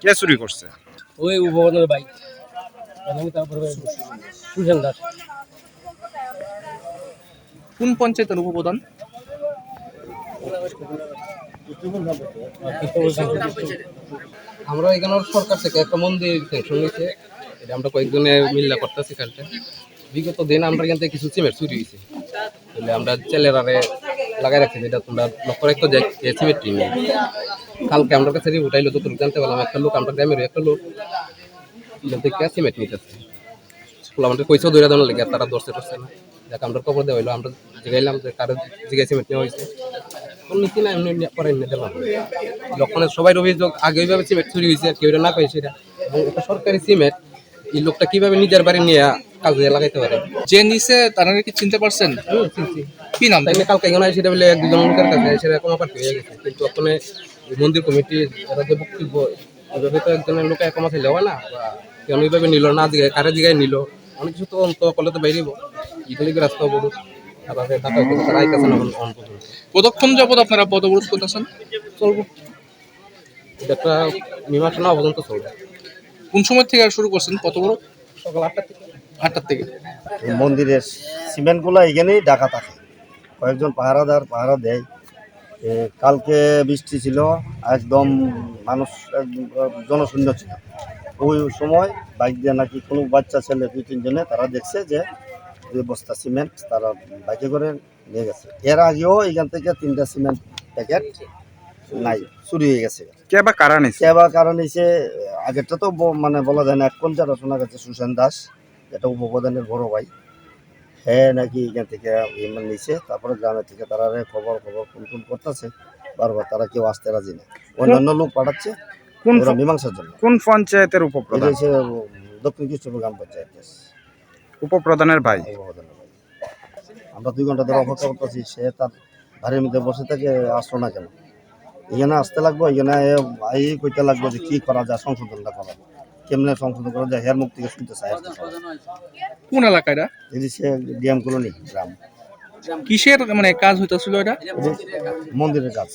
কে চুরি করছে? ওই উপবনের ভাই তারপরে সুশান্ত দাস। কোন পঞ্চায়েতের উপপ্রধান? আমরা এখানে সরকার থেকে একটা মন্দির স্যাংশন হয়েছে, এটা আমরা কয়েকজনে মিল্লা করতেছি কালকে। বিগত দিন আমরা এখান থেকে কিছু সিমেন্ট চুরি হয়েছে, তাহলে আমরা ছেলেরারে লাগাই রাখছি যেটা তোমরা লক্ষ্য রাখতো যে সিমেন্ট নিয়ে। কালকে আমার কাছে উঠাইলো, যতটুকু জানতে পারলাম একটা লোক, আমরা গ্রামের একটা লোক এখান থেকে সিমেন্ট নিতেছে। আমাদের পয়সাও দৌড়া দেওয়ার লেগে তারা ধরছে টরছে না। যাকে আমরা খবর দেওয়া হইলো, আমরা জিগাইলাম যে কারো জিগাই সিমেন্ট নেওয়া হয়েছে, নীতি না এমনি পরে এনে দিলাম। লক্ষণের সবাই অভিযোগ আগে ওইভাবে সিমেন্ট চুরি হয়েছে, কেউ না পাই সেটা। এবং একটা সরকারি সিমেন্ট এই লোকটা কিভাবে নিজের বাড়ি নিয়ে কাজে লাগাইতে পারে? যে নিচে তারা কি চিনতে পারছেন? কি নাম? তাই কালকে এখানে সেটা বলে এক দুজন লোকের কাছে সেটা কমাপার হয়ে গেছে, কিন্তু ওখানে মন্দির কমিটির যারা যে বক্তব্য ওইভাবে তো একজনের লোকে কমা থাকলে হয় না, বা কেন ওইভাবে নিল না, দিকে কারে দিকে নিল, অনেক কিছু তো অন্ত করলে তো বাইরেব ইতালিকে রাস্তা অবরোধ তারপরে ঢাকা তারা আইতেছে না পর্যন্ত। কতক্ষণ যাবত আপনারা পদবরোধ করতেছেন? চলবো, এটা একটা মীমাংসা না পর্যন্ত চলবে। কোন সময় থেকে শুরু করছেন পদবরোধ? সকাল 8টা থেকে। 8টার থেকে। মন্দিরের সিমেন্টগুলো এখানেই ডাকা থাকে, কয়েকজন পাহারাদার পাহারা দেয়। কালকে বৃষ্টি ছিল, একদম মানুষ একদম জনশূন্য ছিল। ওই সময় বাইক দিয়ে নাকি কোনো বাচ্চা ছেলে 2-3 জনে তারা দেখছে যে 2 বস্তা সিমেন্ট তারা বাইকে করে নিয়ে গেছে। এর আগেও এখান থেকে 3টা সিমেন্ট প্যাকেট নাই, চুরি হয়ে গেছে। কে বা কারা নিছে? কে বা কারণ হিসেবে আগেরটা তো মানে বলা যায় না। এখন যারা শোনা গেছে সুশান্ত দাস, এটা উপপ্রধানের বড় ভাই, হ্যাঁ নাকি এখান থেকে নিছে। তারপরে গ্রামের থেকে তারা খবর ফোন করতেছে বারবার, তারা কেউ আসতে রাজি না, অন্যান্য লোক পাঠাচ্ছে কোন মীমাংসার জন্য। কোন পঞ্চায়েতের এটা উপপ্রধান? হচ্ছে দক্ষিণ কৃষ্ণপুর গ্রাম পঞ্চায়েত উপপ্রধানের ভাই। উপপ্রধানের ভাই। আমরা 2 ঘন্টা ধরে অপেক্ষা করতেছি, সে তার বাড়ির মধ্যে বসে থেকে আসলো না কেন? এখানে আসতে লাগবো, এখানে এই কইতে লাগবো যে কি করা যায়, সংশোধনটা করা, কেমনে সংশোধন করা যায়, হের মুখ থেকে শুনতে চাই। কোন এলাকায় এটা? যদি সে ডিএম কলোনি গ্রাম। কিসের মানে কাজ হইতেছিল এটা? মন্দিরের কাজ।